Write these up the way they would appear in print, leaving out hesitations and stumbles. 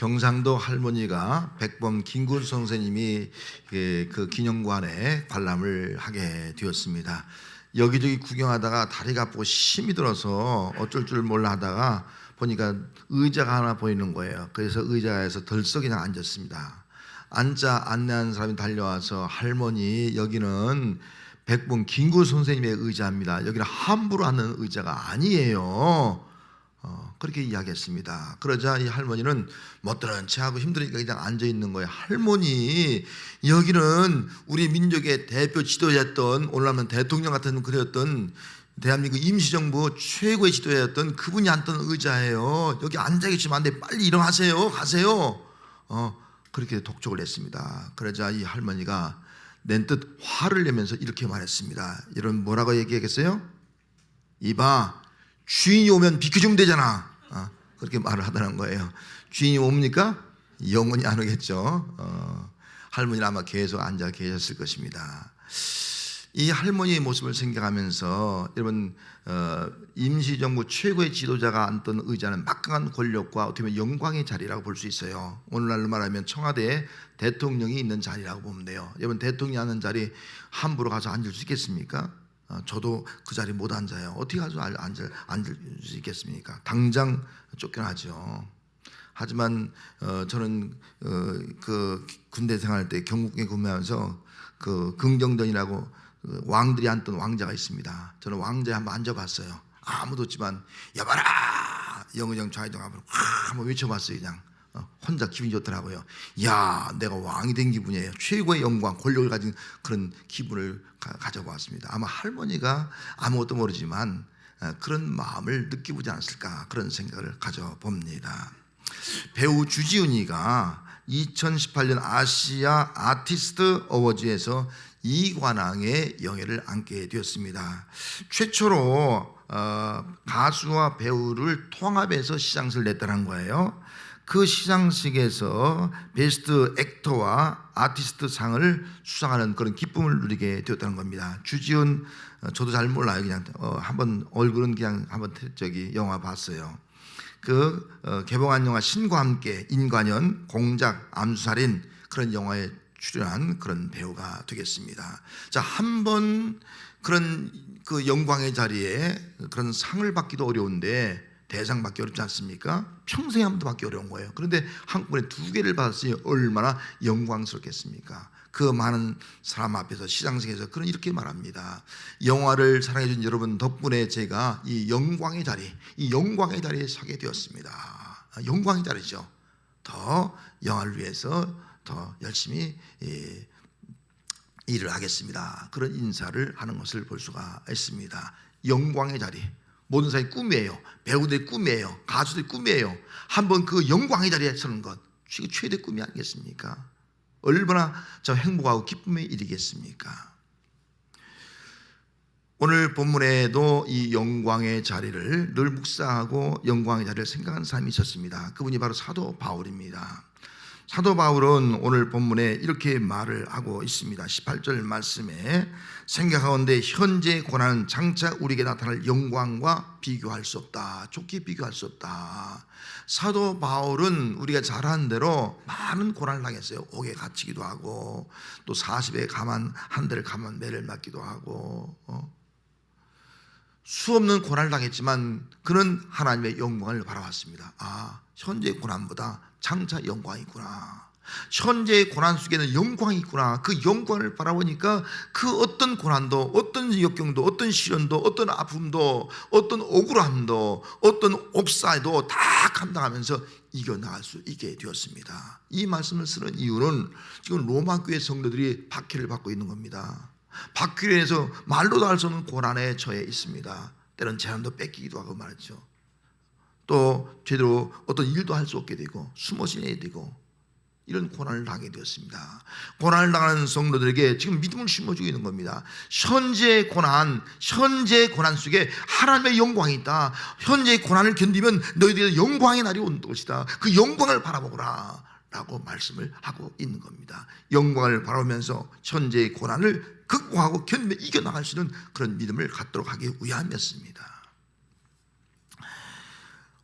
경상도 할머니가 백범 김구 선생님이 그 기념관에 관람을 하게 되었습니다. 여기저기 구경하다가 다리가 아프고 힘이 들어서 어쩔 줄 몰라 하다가 보니까 의자가 하나 보이는 거예요. 그래서 의자에서 덜썩 그냥 앉았습니다. 앉자 안내하는 사람이 달려와서 할머니, 여기는 백범 김구 선생님의 의자입니다. 여기는 함부로 앉는 의자가 아니에요. 그렇게 이야기했습니다. 그러자 이 할머니는 멋들은 체하고 힘드니까 그냥 앉아 있는 거예요. 할머니, 여기는 우리 민족의 대표 지도자였던, 오늘날은 대통령 같은 그랬던 대한민국 임시정부 최고의 지도자였던 그분이 앉던 의자예요. 여기 앉아 계시면 안 돼. 빨리 일어나세요. 가세요. 그렇게 독촉을 했습니다. 그러자 이 할머니가 낸뜻 화를 내면서 이렇게 말했습니다. 여러분 뭐라고 얘기했겠어요? 이봐, 주인이 오면 비켜주면 되잖아. 그렇게 말을 하더라는 거예요. 주인이 옵니까? 영원히 안 오겠죠. 할머니는 아마 계속 앉아 계셨을 것입니다. 이 할머니의 모습을 생각하면서 여러분, 임시정부 최고의 지도자가 앉던 의자는 막강한 권력과 어떻게 보면 영광의 자리라고 볼 수 있어요. 오늘날로 말하면 청와대에 대통령이 있는 자리라고 보면 돼요. 여러분, 대통령이 앉는 자리 함부로 가서 앉을 수 있겠습니까? 저도 그 자리에 못 앉아요. 어떻게 가서 앉을 수 있겠습니까? 당장 쫓겨나죠. 하지만 저는 그 군대 생활할 때 경국에 근무하면서 그 긍정전이라고 왕들이 앉던 왕자가 있습니다. 저는 왕자에 한번 앉아봤어요. 아무도 없지만 여봐라, 영의정 좌의정 한번 외쳐봤어요. 그냥 혼자 기분이 좋더라고요. 야, 내가 왕이 된 기분이에요. 최고의 영광, 권력을 가진 그런 기분을 가져보았습니다. 아마 할머니가 아무것도 모르지만 그런 마음을 느껴보지 않았을까, 그런 생각을 가져봅니다. 배우 주지훈이가 2018년 아시아 아티스트 어워즈에서 이관왕의 영예를 안게 되었습니다. 최초로 가수와 배우를 통합해서 시상식을 냈다는 거예요. 그 시상식에서 베스트 액터와 아티스트 상을 수상하는 그런 기쁨을 누리게 되었다는 겁니다. 주지훈, 저도 잘 몰라요. 그냥 한번 얼굴은 그냥 한번 영화 봤어요. 개봉한 영화 신과 함께 인관연, 공작, 암수살인 그런 영화에 출연한 그런 배우가 되겠습니다. 자, 한번 그런 그 영광의 자리에 그런 상을 받기도 어려운데 대상 받기 어렵지 않습니까? 평생에 한 번도 받기 어려운 거예요. 그런데 한꺼번에 2개를 받았으니 얼마나 영광스럽겠습니까? 그 많은 사람 앞에서 시상식에서 그런 이렇게 말합니다. 영화를 사랑해 준 여러분 덕분에 제가 이 영광의 자리에 서게 되었습니다. 영광의 자리죠. 더 영화를 위해서 더 열심히 일을 하겠습니다. 그런 인사를 하는 것을 볼 수가 있습니다. 영광의 자리, 모든 사람의 꿈이에요. 배우들의 꿈이에요. 가수들의 꿈이에요. 한번 그 영광의 자리에 서는 것, 최대 꿈이 아니겠습니까? 얼마나 저 행복하고 기쁨의 일이겠습니까? 오늘 본문에도 이 영광의 자리를 늘 묵상하고 영광의 자리를 생각하는 사람이 있었습니다. 그분이 바로 사도 바울입니다. 사도 바울은 오늘 본문에 이렇게 말을 하고 있습니다. 18절 말씀에 생각하건대 현재 고난은 장차 우리에게 나타날 영광과 비교할 수 없다. 좋게 비교할 수 없다. 사도 바울은 우리가 잘 아는 대로 많은 고난을 당했어요. 옥에 갇히기도 하고 또 40에 한 대를 가만 매를 맞기도 하고 수없는 고난을 당했지만 그는 하나님의 영광을 바라봤습니다. 현재의 고난보다 장차 영광이구나. 현재의 고난 속에는 영광이 있구나. 그 영광을 바라보니까 그 어떤 고난도, 어떤 역경도, 어떤 시련도, 어떤 아픔도, 어떤 억울함도, 어떤 옥사에도 다 감당하면서 이겨나갈 수 있게 되었습니다. 이 말씀을 쓰는 이유는 지금 로마 교회 성도들이 박해를 받고 있는 겁니다. 박해를 해서 말로도 할 수 없는 고난에 처해 있습니다. 때론 재난도 뺏기기도 하고 말이죠. 또 제대로 어떤 일도 할 수 없게 되고 숨어 지내야 되고 이런 고난을 당하게 되었습니다. 고난을 당하는 성도들에게 지금 믿음을 심어주고 있는 겁니다. 현재의 고난 속에 하나님의 영광이 있다. 현재의 고난을 견디면 너희들의 영광의 날이 온 것이다. 그 영광을 바라보거라 라고 말씀을 하고 있는 겁니다. 영광을 바라보면서 현재의 고난을 극복하고 견디며 이겨나갈 수 있는 그런 믿음을 갖도록 하기 위함이었습니다.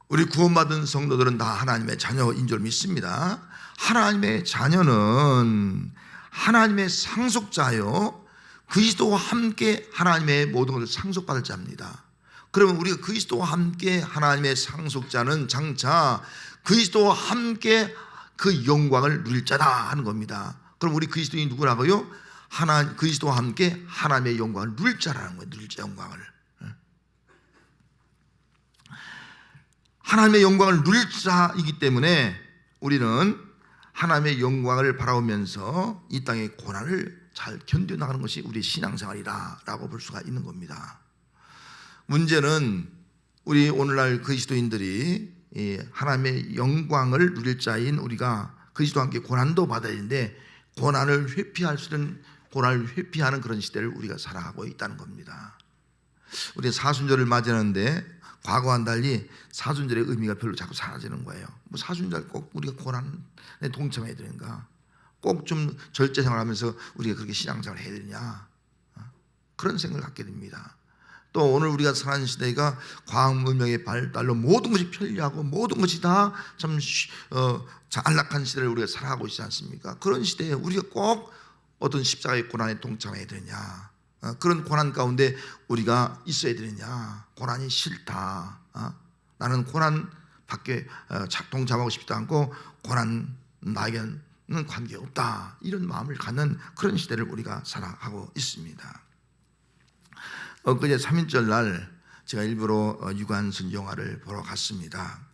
우리 구원받은 성도들은 다 하나님의 자녀인 줄 믿습니다. 하나님의 자녀는 하나님의 상속자요, 그리스도와 함께 하나님의 모든 것을 상속받을 자입니다. 그러면 우리가 그리스도와 함께 하나님의 상속자는 장차 그리스도와 함께 그 영광을 누릴 자다 하는 겁니다. 그럼 우리 그리스도인이 누구라고요? 그리스도와 함께 하나님의 영광을 누릴 자라는 거예요. 누릴 자 영광을. 하나님의 영광을 누릴 자이기 때문에 우리는 하나님의 영광을 바라보면서 이 땅의 고난을 잘 견뎌나가는 것이 우리 신앙생활이라고 볼 수가 있는 겁니다. 문제는 우리 오늘날 그리스도인들이 하나님의 영광을 누릴 자인 우리가 그리스도와 함께 고난도 받아야 되는데 고난을 회피하는 그런 시대를 우리가 살아가고 있다는 겁니다. 우리 사순절을 맞이하는데 과거와는 달리 사순절의 의미가 별로 자꾸 사라지는 거예요. 뭐 사순절 꼭 우리가 고난에 동참해야 되는가? 꼭 좀 절제생활하면서 우리가 그렇게 신앙생활을 해야 되냐? 그런 생각을 갖게 됩니다. 또 오늘 우리가 사는 시대가 과학 문명의 발달로 모든 것이 편리하고 모든 것이 다 참 안락한 시대를 우리가 살아가고 있지 않습니까? 그런 시대에 우리가 꼭 어떤 십자가의 고난에 동참해야 되느냐? 그런 고난 가운데 우리가 있어야 되느냐? 고난이 싫다. 나는 고난 밖에 동참하고 싶지 않고 고난 나에게는 관계없다. 이런 마음을 갖는 그런 시대를 우리가 살아가고 있습니다. 엊그제 3.1절 날 제가 일부러 유관순 영화를 보러 갔습니다.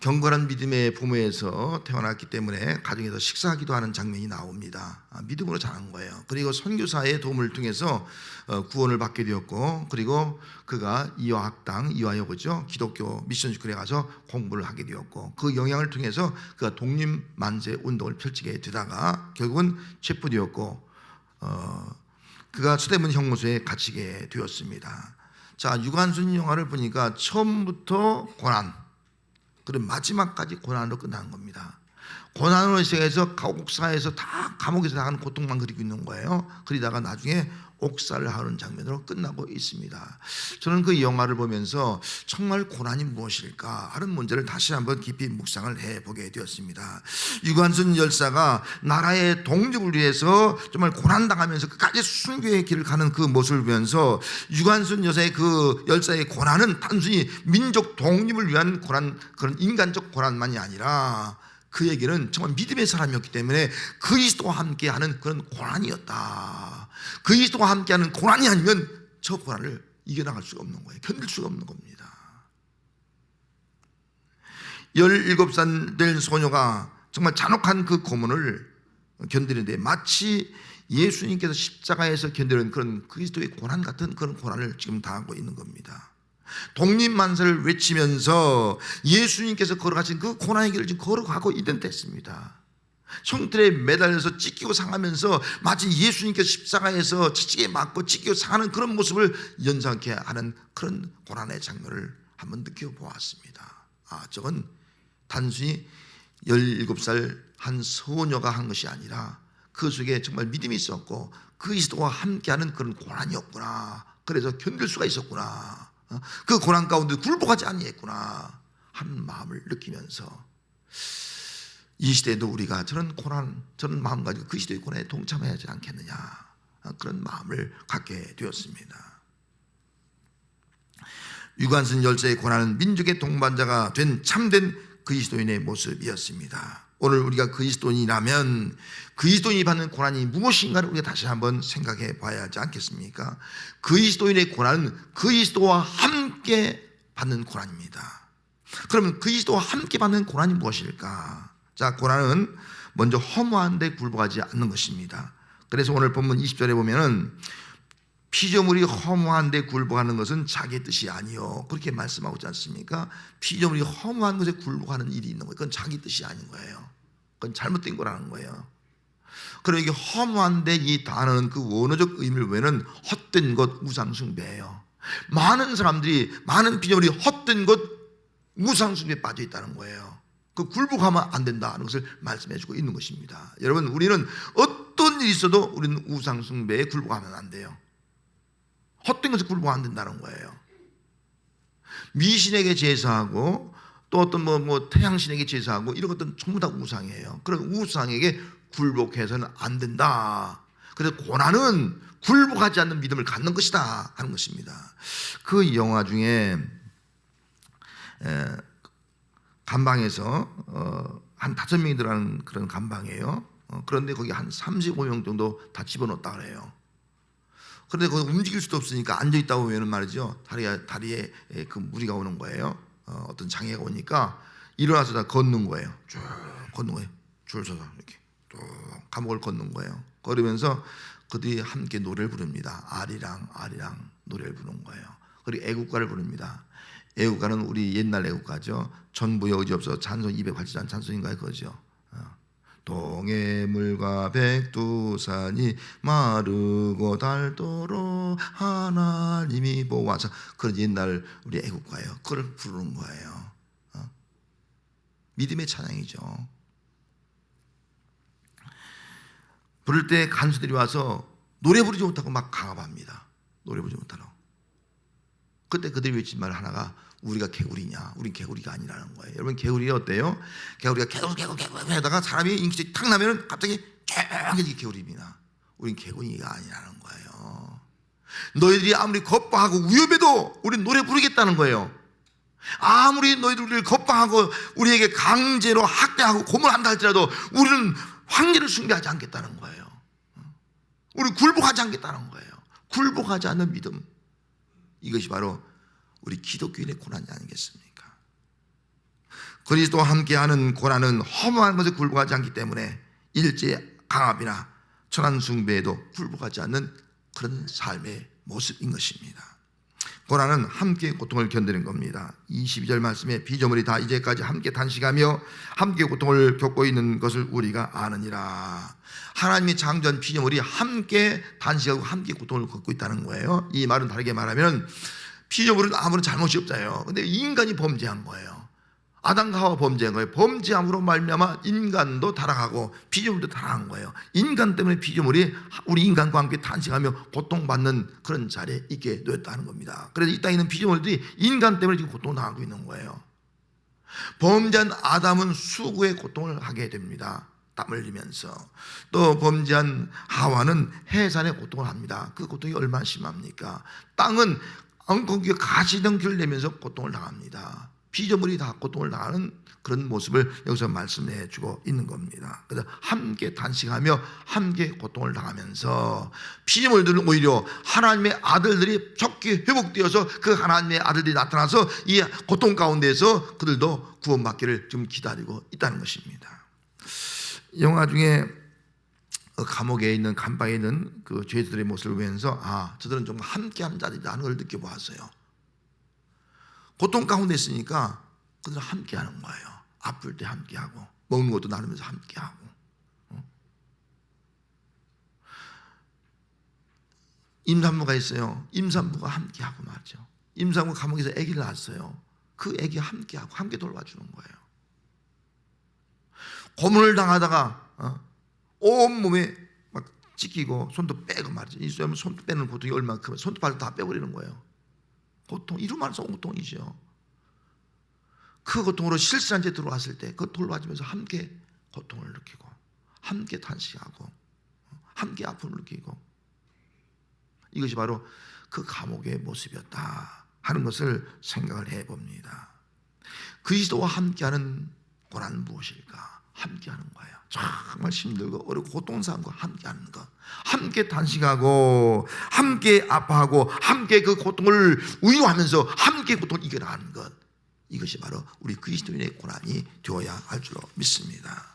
경건한 믿음의 부모에서 태어났기 때문에 가정에서 식사하기도 하는 장면이 나옵니다. 믿음으로 자란 거예요. 그리고 선교사의 도움을 통해서 구원을 받게 되었고, 그리고 그가 이화여고죠, 기독교 미션 스쿨에 가서 공부를 하게 되었고, 그 영향을 통해서 그가 독립만세 운동을 펼치게 되다가 결국은 체포되었고, 그가 서대문 형무소에 갇히게 되었습니다. 자, 유관순 영화를 보니까 처음부터 고난, 그리고 마지막까지 고난으로 끝나는 겁니다. 고난으로 시작해서 옥사에서 다 감옥에서 당하는 고통만 그리고 있는 거예요. 그러다가 나중에 옥살을 하는 장면으로 끝나고 있습니다. 저는 그 영화를 보면서 정말 고난이 무엇일까 하는 문제를 다시 한번 깊이 묵상을 해보게 되었습니다. 유관순 열사가 나라의 독립을 위해서 정말 고난당하면서 끝까지 순교의 길을 가는 그 모습을 보면서 유관순 여사의 그 열사의 고난은 단순히 민족 독립을 위한 고난, 그런 인간적 고난만이 아니라 그에게는 정말 믿음의 사람이었기 때문에 그리스도와 함께하는 그런 고난이었다. 그리스도와 함께하는 고난이 아니면 저 고난을 이겨나갈 수가 없는 거예요. 견딜 수가 없는 겁니다. 17살 된 소녀가 정말 잔혹한 그 고문을 견디는데 마치 예수님께서 십자가에서 견디는 그런 그리스도의 고난 같은 그런 고난을 지금 당하고 있는 겁니다. 독립만세를 외치면서 예수님께서 걸어가신 그 고난의 길을 지금 걸어가고 있는 때입니다. 형틀에 매달려서 찢기고 상하면서 마치 예수님께서 십자가에서 찢기게 맞고 찢기고 상하는 그런 모습을 연상케 하는 그런 고난의 장면을 한번 느껴보았습니다. 저건 단순히 17살 한 소녀가 한 것이 아니라 그 속에 정말 믿음이 있었고 그리스도와 함께하는 그런 고난이었구나. 그래서 견딜 수가 있었구나. 그 고난 가운데 굴복하지 아니했구나 하는 마음을 느끼면서 이 시대에도 우리가 저런 고난, 저런 마음 가지고 그리스도의 고난에 동참해야 하지 않겠느냐, 그런 마음을 갖게 되었습니다. 유관순 열사의 고난은 민족의 동반자가 된 참된 그리스도인의 모습이었습니다. 오늘 우리가 그리스도인이라면 그리스도인이 받는 고난이 무엇인가를 우리가 다시 한번 생각해 봐야 하지 않겠습니까? 그리스도인의 고난은 그리스도와 함께 받는 고난입니다. 그러면 그리스도와 함께 받는 고난이 무엇일까? 자, 고난은 먼저 허무한 데 굴복하지 않는 것입니다. 그래서 오늘 본문 20절에 보면은 피조물이 허무한 데 굴복하는 것은 자기의 뜻이 아니요, 그렇게 말씀하고 있지 않습니까? 피조물이 허무한 것에 굴복하는 일이 있는 거예요. 그건 자기 뜻이 아닌 거예요. 그건 잘못된 거라는 거예요. 그리고 이게 허무한데 이 단어는 그 원어적 의미를 외는 헛된 것, 우상숭배예요. 많은 사람들이, 많은 피조물이 헛된 것, 우상숭배에 빠져 있다는 거예요. 그 굴복하면 안 된다는 것을 말씀해주고 있는 것입니다. 여러분, 우리는 어떤 일이 있어도 우리는 우상숭배에 굴복하면 안 돼요. 헛된 것에 굴복 안 된다는 거예요. 미신에게 제사하고 또 어떤 뭐 태양신에게 제사하고 이런 것들은 전부 다 우상이에요. 그런 우상에게 굴복해서는 안 된다. 그래서 고난은 굴복하지 않는 믿음을 갖는 것이다 하는 것입니다. 그 영화 중에 감방에서 한 5명이 들어가는 그런 감방이에요. 그런데 거기 한 35명 정도 다 집어넣었다 그래요. 그런데 거기 움직일 수도 없으니까 앉아있다 보면 말이죠, 다리에 그 무리가 오는 거예요. 어떤 장애가 오니까 일어나서 다 걷는 거예요. 쭉 걷는 거예요. 줄 서서 이렇게 또 감옥을 걷는 거예요. 걸으면서 그들이 함께 노래를 부릅니다. 아리랑 아리랑 노래를 부르는 거예요. 그리고 애국가를 부릅니다. 애국가는 우리 옛날 애국가죠. 전부의 의지 없어 찬송 280장 찬송인가요? 그거죠. 동해물과 백두산이 마르고 닳도록 하나님이 보호하사. 그런 옛날 우리 애국가예요. 그걸 부르는 거예요. 믿음의 찬양이죠. 부를 때 간수들이 와서 노래 부르지 못하고 막 강압합니다. 노래 부르지 못하라고. 그때 그들이 외친 말 하나가 우리가 개구리냐? 우린 개구리가 아니라는 거예요. 여러분, 개구리가 어때요? 개구리가 개구리 하다가 사람이 인기척이 탁 나면은 갑자기 쫙해지게 개구리입니다. 우린 개구리가 아니라는 거예요. 너희들이 아무리 겁방하고 위협해도 우린 노래 부르겠다는 거예요. 아무리 너희들 우리를 겁방하고 우리에게 강제로 학대하고 고문한다 할지라도 우리는 황제를 숭배하지 않겠다는 거예요. 우리 굴복하지 않겠다는 거예요. 굴복하지 않는 믿음, 이것이 바로 우리 기독교인의 고난이 아니겠습니까? 그리스도와 함께하는 고난은 허무한 것에 굴복하지 않기 때문에 일제 강압이나 천한 숭배에도 굴복하지 않는 그런 삶의 모습인 것입니다. 고난은 함께 고통을 견디는 겁니다. 22절 말씀에 피조물이 다 이제까지 함께 단식하며 함께 고통을 겪고 있는 것을 우리가 아느니라. 하나님이 창조한 피조물이 함께 단식하고 함께 고통을 겪고 있다는 거예요. 이 말은 다르게 말하면 피조물은 아무런 잘못이 없잖아요. 근데 인간이 범죄한 거예요. 아담과 하와 범죄한 거예요. 범죄함으로 말미암아 인간도 타락하고 피조물도 타락한 거예요. 인간 때문에 피조물이 우리 인간과 함께 탄식하며 고통받는 그런 자리에 있게 되었다는 겁니다. 그래서 이 땅에 있는 피조물들이 인간 때문에 지금 고통을 당하고 있는 거예요. 범죄한 아담은 수고의 고통을 하게 됩니다. 땀 흘리면서. 또 범죄한 하와는 해산의 고통을 합니다. 그 고통이 얼마나 심합니까? 땅은 엉겅퀴 가시덩굴을 내면서 고통을 당합니다. 피조물이 다 고통을 당하는 그런 모습을 여기서 말씀해 주고 있는 겁니다. 그래서 함께 단식하며 함께 고통을 당하면서 피조물들은 오히려 하나님의 아들들이 적기 회복되어서 그 하나님의 아들들이 나타나서 이 고통 가운데서 그들도 구원받기를 좀 기다리고 있다는 것입니다. 영화 중에 감옥에 있는 감방에 있는 그 죄수들의 모습을 보면서 저들은 정말 함께하는 자들이라는 걸 느껴보았어요. 고통 가운데 있으니까 그들은 함께하는 거예요. 아플 때 함께하고 먹는 것도 나누면서 함께하고. 임산부가 있어요. 임산부가 함께하고 말이죠. 임산부 감옥에서 아기를 낳았어요. 그 아기 함께하고 함께 돌봐주는 거예요. 고문을 당하다가 온몸에 막 찢기고 손도 빼고 말이죠. 이 손도 빼는 고통이 얼마나 크면 손도 발도 다 빼버리는 거예요. 고통, 이루만 서 고통이죠. 그 고통으로 실실한 채 들어왔을 때 그 돌봐주면서 함께 고통을 느끼고 함께 탄식하고 함께 아픔을 느끼고, 이것이 바로 그 감옥의 모습이었다 하는 것을 생각을 해봅니다. 그리스도와 함께하는 고난은 무엇일까? 함께하는 거예요. 정말 힘들고 어렵고 고통스러운 함께하는 것, 함께 단식하고 함께 아파하고 함께 그 고통을 위로하면서 함께 고통을 이겨나가는 것, 이것이 바로 우리 그리스도인의 고난이 되어야 할 줄로 믿습니다.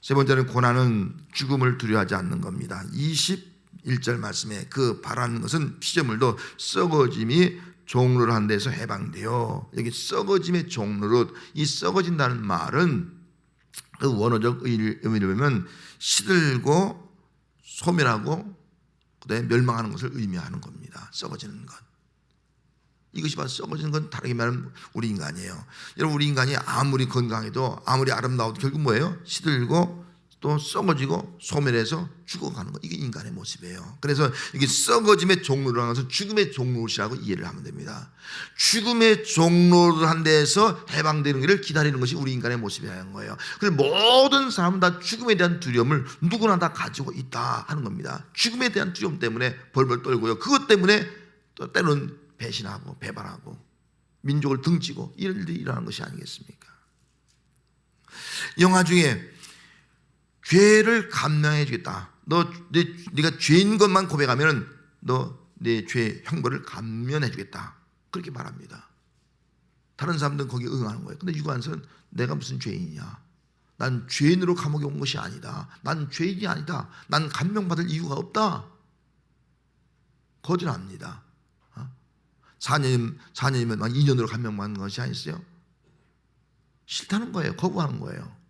세 번째는 고난은 죽음을 두려워하지 않는 겁니다. 21절 말씀에 그 바라는 것은 피조물도 썩어짐이 종로를 한 데서 해방되어, 여기 썩어짐의 종로릇, 이 썩어진다는 말은 그 원어적 의미를 보면 시들고 소멸하고 그다음에 멸망하는 것을 의미하는 겁니다. 썩어지는 것, 이것이 바로 썩어지는 건 다르게 말하면 우리 인간이에요. 여러분, 우리 인간이 아무리 건강해도 아무리 아름다워도 결국 뭐예요? 시들고 또 썩어지고 소멸해서 죽어가는 거, 이게 인간의 모습이에요. 그래서 이게 썩어짐의 종로라는 것은 죽음의 종로시라고 이해를 하면 됩니다. 죽음의 종로를 한 데에서 해방되는 것을 기다리는 것이 우리 인간의 모습이라는 거예요. 그래서 모든 사람은 다 죽음에 대한 두려움을 누구나 다 가지고 있다 하는 겁니다. 죽음에 대한 두려움 때문에 벌벌 떨고요. 그것 때문에 또 때로는 배신하고 배반하고 민족을 등지고 이런 일들이 일어나는 것이 아니겠습니까? 영화 중에 죄를 감당해 주겠다. 네가 죄인 것만 고백하면 너 내 죄 형벌을 감면해 주겠다. 그렇게 말합니다. 다른 사람들은 거기에 응하는 거예요. 근데 유관순은 내가 무슨 죄인이냐? 난 죄인으로 감옥에 온 것이 아니다. 난 죄인이 아니다. 난 감명받을 이유가 없다. 거절합니다. 4년이면 2년으로 감명받는 것이 아니었어요. 싫다는 거예요. 거부하는 거예요.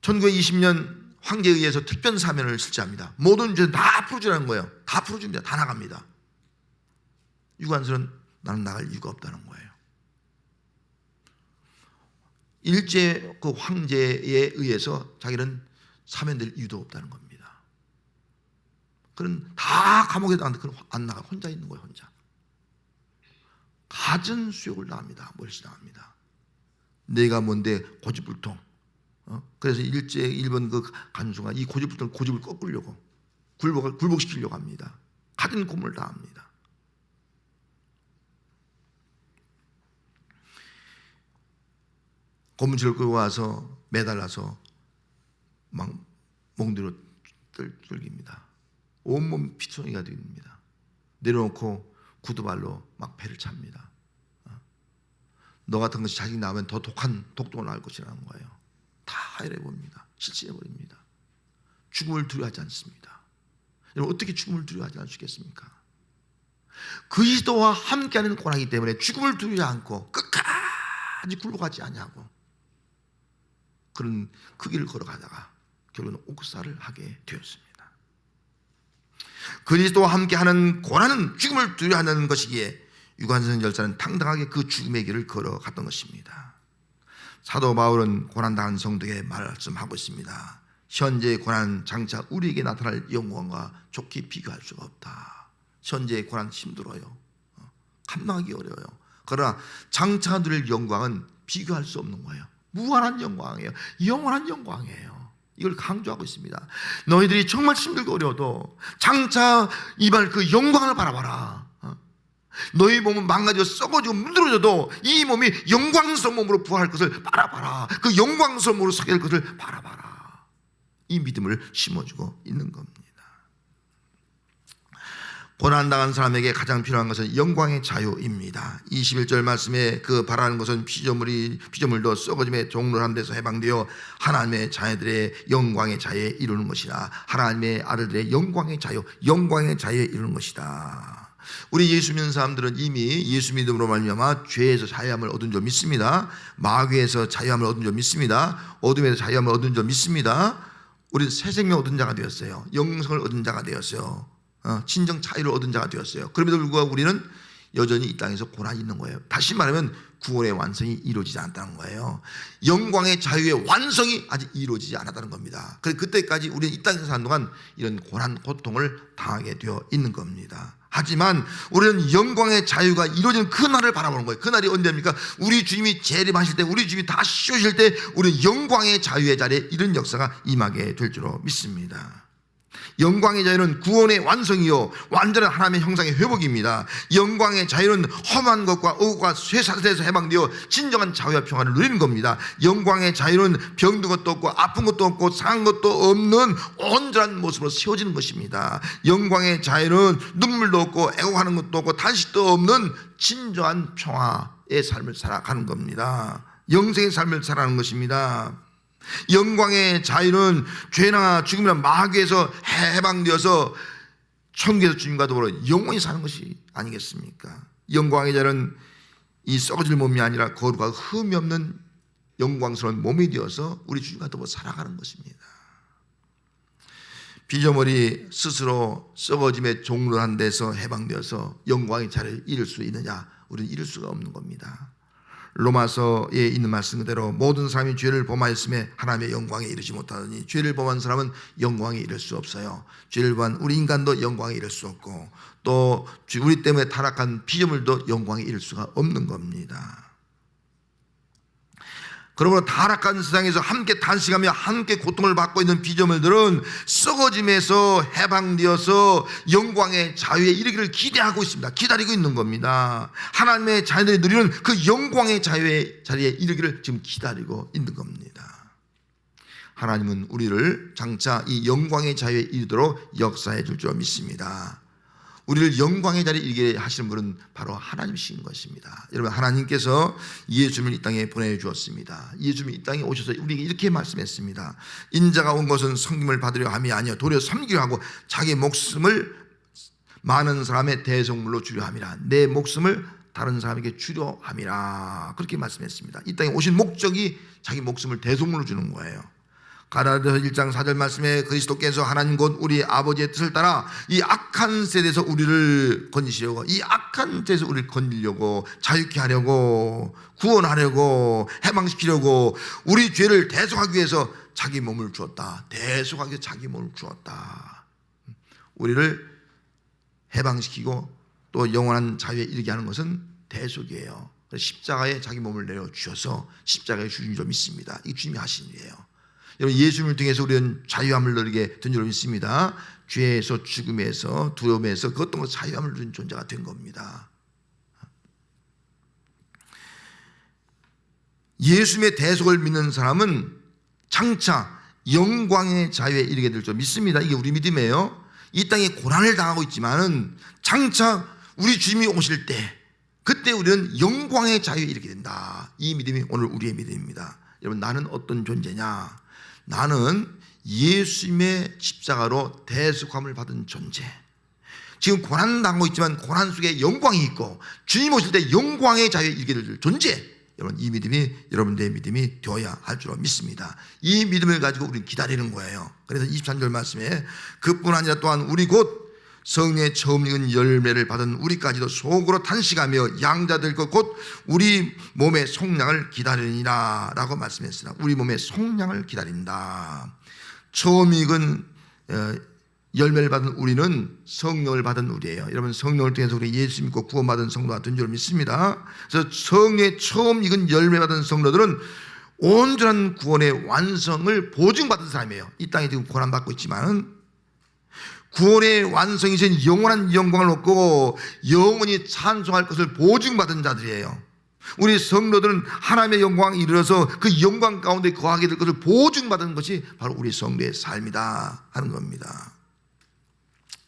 1920년 황제에 의해서 특별 사면을 실시합니다. 모든 죄 다 풀어주라는 거예요. 다 풀어줍니다. 다 나갑니다. 유관순은 나는 나갈 이유가 없다는 거예요. 일제 그 황제에 의해서 자기는 사면될 이유도 없다는 겁니다. 그는 다 감옥에 안 나가 혼자 있는 거예요. 혼자 갖은 수욕을 당합니다. 멀시 당합니다. 내가 뭔데 고집불통. 그래서 일본 그 간수가 이 고집을 꺾으려고 굴복시키려고 합니다. 갖은 고문을 당합니다. 고문실을 끌고 와서 매달라서 막 몽둥이로 뚫깁니다. 온몸 피투성이가 됩니다. 내려놓고 구두발로 막 배를 찹니다. 너 같은 것이 자식 낳으면 더 독한 독동을 낳을 것이라는 거예요. 다 해버립니다. 실시해버립니다. 죽음을 두려워하지 않습니다. 여러분, 어떻게 죽음을 두려워하지 않을 수 있겠습니까? 그리스도와 함께하는 고난이기 때문에 죽음을 두려워하지 않고 끝까지 굴복하지 아니하고 그런 그 길을 걸어가다가 결국은 옥사를 하게 되었습니다. 그리스도와 함께하는 고난은 죽음을 두려워하는 것이기에 유관순 열사는 당당하게 그 죽음의 길을 걸어갔던 것입니다. 사도 바울은 고난당한 성도에게 말씀하고 있습니다. 현재의 고난 장차 우리에게 나타날 영광과 좋게 비교할 수가 없다. 현재의 고난 힘들어요. 감당하기 어려워요. 그러나 장차 누릴 영광은 비교할 수 없는 거예요. 무한한 영광이에요. 영원한 영광이에요. 이걸 강조하고 있습니다. 너희들이 정말 힘들고 어려워도 장차 이발 그 영광을 바라봐라. 너희 몸은 망가지고 썩어지고 문드러져도 이 몸이 영광스러운 몸으로 부활할 것을 바라봐라. 그 영광스러운 몸으로 서게 될 것을 바라봐라. 이 믿음을 심어주고 있는 겁니다. 고난당한 사람에게 가장 필요한 것은 영광의 자유입니다. 21절 말씀에 그 바라는 것은 피조물도 썩어짐의 종로한 데서 해방되어 하나님의 자녀들의 영광의 자유에 이루는 것이다. 하나님의 아들들의 영광의 자유에 이루는 것이다. 우리 예수 믿는 사람들은 이미 예수 믿음으로 말미암아 죄에서 자유함을 얻은 줄 믿습니다. 마귀에서 자유함을 얻은 줄 믿습니다. 어둠에서 자유함을 얻은 줄 믿습니다. 우리 새 생명 얻은 자가 되었어요. 영성을 얻은 자가 되었어요. 진정 자유를 얻은 자가 되었어요. 그럼에도 불구하고 우리는 여전히 이 땅에서 고난이 있는 거예요. 다시 말하면 구원의 완성이 이루어지지 않았다는 거예요. 영광의 자유의 완성이 아직 이루어지지 않았다는 겁니다. 그래서 그때까지 우리는 이 땅에서 사는 동안 이런 고난, 고통을 당하게 되어 있는 겁니다. 하지만 우리는 영광의 자유가 이루어지는 그 날을 바라보는 거예요. 그 날이 언제입니까? 우리 주님이 재림하실 때, 우리 주님이 다시 오실 때 우리는 영광의 자유의 자리에 이런 역사가 임하게 될 줄로 믿습니다. 영광의 자유는 구원의 완성이요 완전한 하나님의 형상의 회복입니다. 영광의 자유는 험한 것과 억울과 쇠사슬에서 해방되어 진정한 자유와 평화를 누리는 겁니다. 영광의 자유는 병든 것도 없고 아픈 것도 없고 상한 것도 없는 온전한 모습으로 세워지는 것입니다. 영광의 자유는 눈물도 없고 애곡하는 것도 없고 탄식도 없는 진정한 평화의 삶을 살아가는 겁니다. 영생의 삶을 살아가는 것입니다. 영광의 자유는 죄나 죽음이나 마귀에서 해방되어서 천국에서 주님과 더불어 영원히 사는 것이 아니겠습니까? 영광의 자유는 이 썩어질 몸이 아니라 거룩하고 흠이 없는 영광스러운 몸이 되어서 우리 주님과 더불어 살아가는 것입니다. 피조물이 스스로 썩어짐의 종로한 데서 해방되어서 영광의 자리를 이룰 수 있느냐? 우리는 이룰 수가 없는 겁니다. 로마서에 있는 말씀 그대로 모든 사람이 죄를 범하였음에 하나님의 영광에 이르지 못하더니 죄를 범한 사람은 영광에 이를 수 없어요. 죄를 범한 우리 인간도 영광에 이를 수 없고 또 우리 때문에 타락한 피조물도 영광에 이를 수가 없는 겁니다. 그러므로 타락한 세상에서 함께 탄식하며 함께 고통을 받고 있는 피조물들은 썩어짐에서 해방되어서 영광의 자유에 이르기를 기대하고 있습니다. 기다리고 있는 겁니다. 하나님의 자녀들이 누리는 그 영광의 자유의 자리에 이르기를 지금 기다리고 있는 겁니다. 하나님은 우리를 장차 이 영광의 자유에 이르도록 역사해 줄 줄 믿습니다. 우리를 영광의 자리에 이르게 하시는 분은 바로 하나님이신 것입니다. 여러분, 하나님께서 예수님을 이 땅에 보내주었습니다. 예수님이 이 땅에 오셔서 우리에게 이렇게 말씀했습니다. 인자가 온 것은 섬김을 받으려 함이 아니요 도리어 섬기려 하고 자기 목숨을 많은 사람의 대속물로 주려 함이라. 내 목숨을 다른 사람에게 주려 함이라. 그렇게 말씀했습니다. 이 땅에 오신 목적이 자기 목숨을 대속물로 주는 거예요. 가라데서 1장 4절 말씀에 그리스도께서 하나님 곧 우리 아버지의 뜻을 따라 이 악한 세대에서 우리를 건지시려고, 이 악한 세대에서 우리를 건지려고, 자유케 하려고, 구원하려고, 해방시키려고 우리 죄를 대속하기 위해서 자기 몸을 주었다. 대속하기 위해서 자기 몸을 주었다. 우리를 해방시키고 또 영원한 자유에 이르게 하는 것은 대속이에요. 십자가에 자기 몸을 내려주셔서 십자가에 주신 줄 믿습니다. 이게 주님이 하신 일이에요. 여러분, 예수님을 통해서 우리는 자유함을 누리게 된 줄 믿습니다. 죄에서, 죽음에서, 두려움에서 그 어떤 것 자유함을 누린 존재가 된 겁니다. 예수님의 대속을 믿는 사람은 장차 영광의 자유에 이르게 될 줄 믿습니다. 이게 우리 믿음이에요. 이 땅에 고난을 당하고 있지만은 장차 우리 주님이 오실 때 그때 우리는 영광의 자유에 이르게 된다. 이 믿음이 오늘 우리의 믿음입니다. 여러분, 나는 어떤 존재냐? 나는 예수님의 십자가로 대속함을 받은 존재. 지금 고난 당하고 있지만 고난 속에 영광이 있고 주님 오실 때 영광의 자유에 이르게 될 존재. 여러분, 이 믿음이 여러분들의 믿음이 되어야 할 줄 믿습니다. 이 믿음을 가지고 우리는 기다리는 거예요. 그래서 23절 말씀에 그뿐 아니라 또한 우리 곧 성령의 처음 익은 열매를 받은 우리까지도 속으로 탄식하며 양자될 것 곧 우리 몸의 속량을 기다리니라 라고 말씀했습니다. 우리 몸의 속량을 기다린다. 처음 익은 열매를 받은 우리는 성령을 받은 우리예요. 여러분, 성령을 통해서 우리 예수 믿고 구원받은 성도가 된 줄 믿습니다. 그래서 성령의 처음 익은 열매 받은 성도들은 온전한 구원의 완성을 보증받은 사람이에요. 이 땅에 지금 고난받고 있지만 구원의 완성이신 영원한 영광을 얻고 영원히 찬송할 것을 보증받은 자들이에요. 우리 성도들은 하나님의 영광에 이르러서 그 영광 가운데 거하게 될 것을 보증받은 것이 바로 우리 성도의 삶이다 하는 겁니다.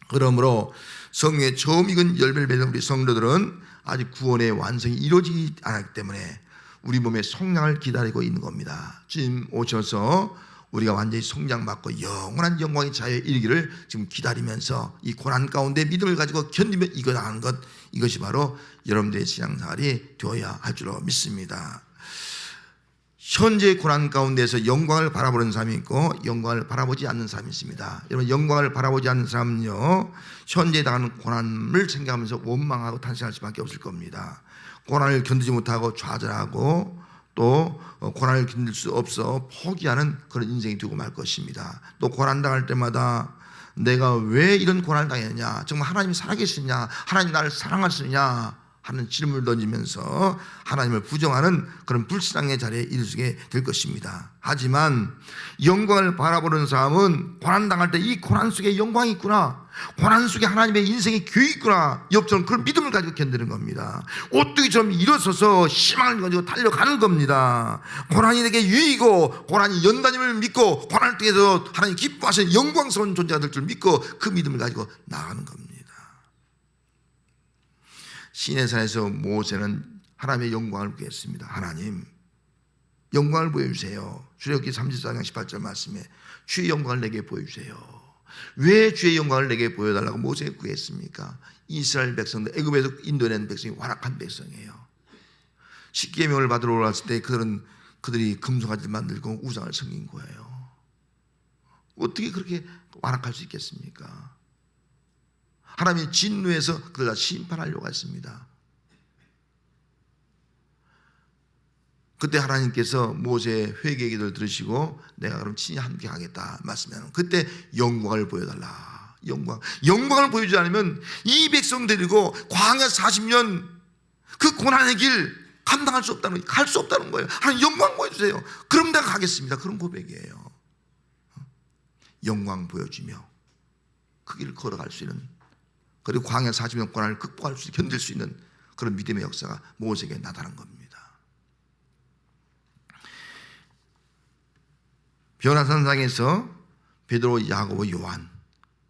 그러므로 성령의 처음 익은 열매를 맺은 우리 성도들은 아직 구원의 완성이 이루어지지 않았기 때문에 우리 몸의 속량을 기다리고 있는 겁니다. 주님 오셔서 우리가 완전히 속량받고 영원한 영광의 자유에 이르기를 지금 기다리면서 이 고난 가운데 믿음을 가지고 견디며 이겨나가는 것, 이것이 바로 여러분들의 신앙생활이 되어야 할 줄로 믿습니다. 현재 고난 가운데서 영광을 바라보는 사람이 있고 영광을 바라보지 않는 사람이 있습니다. 여러분, 영광을 바라보지 않는 사람은요, 현재 당하는 고난을 생각하면서 원망하고 탄식할 수밖에 없을 겁니다. 고난을 견디지 못하고 좌절하고 또 고난을 견딜 수 없어 포기하는 그런 인생이 되고 말 것입니다. 또 고난 당할 때마다 내가 왜 이런 고난을 당했냐, 정말 하나님이 살아계시냐, 하나님 나를 사랑하시느냐 하는 질문을 던지면서 하나님을 부정하는 그런 불신앙의 자리에 이르게 될 것입니다. 하지만 영광을 바라보는 사람은 고난 당할 때 이 고난 속에 영광이 있구나, 고난 속에 하나님의 인생의 교육이 있구나, 옆처럼 그런 믿음을 가지고 견디는 겁니다. 오뚜기처럼 일어서서 희망을 가지고 달려가는 겁니다. 고난이 내게 유익이고 고난이 연단임을 믿고 고난을 통해서 하나님 기뻐하시는 영광스러운 존재가 될 줄 믿고 그 믿음을 가지고 나가는 겁니다. 시내산에서 모세는 하나님의 영광을 구했습니다. 하나님, 영광을 보여주세요. 출애굽기 34장 18절 말씀에 주의 영광을 내게 보여주세요. 왜 주의 영광을 내게 보여달라고 모세가 구했습니까? 이스라엘 백성들, 애굽에서 인도낸 백성이 완악한 백성이에요. 십계명을 받으러 올랐을 때 그들이 금송아지를 만들고 우상을 섬긴 거예요. 어떻게 그렇게 완악할 수 있겠습니까? 하나님이 진노해서 그들 다 심판하려고 했습니다. 그때 하나님께서 모세의 회개 기도를 들으시고 내가 그럼 친히 함께 하겠다 말씀하는, 그때 영광을 보여달라. 영광을 보여주지 않으면 이 백성 데리고 광야 40년 그 고난의 길 감당할 수 없다는 거예요. 갈 수 없다는 거예요. 하나님 영광 보여주세요. 그럼 내가 가겠습니다. 그런 고백이에요. 영광 보여주며 그 길을 걸어갈 수 있는, 그리고 광야 40년 고난을 극복할 수, 견딜 수 있는 그런 믿음의 역사가 모세에게 나타난 겁니다. 변화산상에서 베드로, 야고보, 요한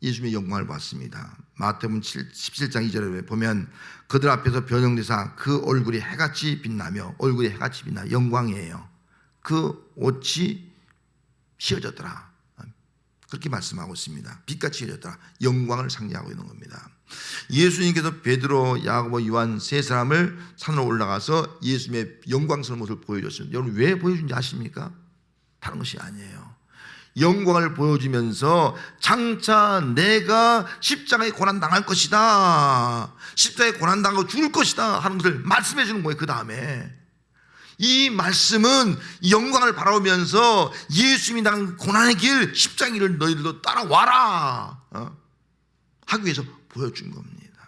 예수님의 영광을 봤습니다. 마태복음 17장 2절에 보면 그들 앞에서 변형되사 그 얼굴이 해같이 빛나며, 얼굴이 해같이 빛나 영광이에요. 그 옷이 휘어졌더라. 그렇게 말씀하고 있습니다. 빛같이 휘어졌더라. 영광을 상징하고 있는 겁니다. 예수님께서 베드로, 야고보, 요한 세 사람을 산으로 올라가서 예수님의 영광스러운 모습을 보여줬습니다. 여러분 왜 보여준지 아십니까? 다른 것이 아니에요. 영광을 보여주면서 장차 내가 십자가에 고난당할 것이다, 십자가에 고난당하고 죽을 것이다 하는 것을 말씀해 주는 거예요. 그 다음에 이 말씀은 영광을 바라보면서 예수님이 당한 고난의 길, 십자가의 길을 너희들도 따라와라 하기 위해서 보여준 겁니다.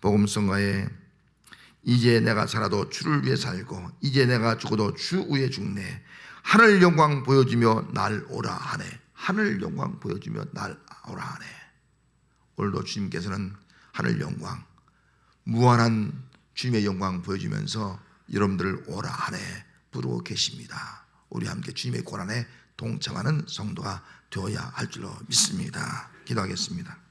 복음성가에 이제 내가 살아도 주를 위해 살고 이제 내가 죽어도 주 위에 죽네. 하늘 영광 보여주며 날 오라 하네. 하늘 영광 보여주며 날 오라 하네. 오늘도 주님께서는 하늘 영광, 무한한 주님의 영광 보여주면서 여러분들을 오라 하네 부르고 계십니다. 우리 함께 주님의 고난에 동참하는 성도가 되어야 할 줄로 믿습니다. 기도하겠습니다.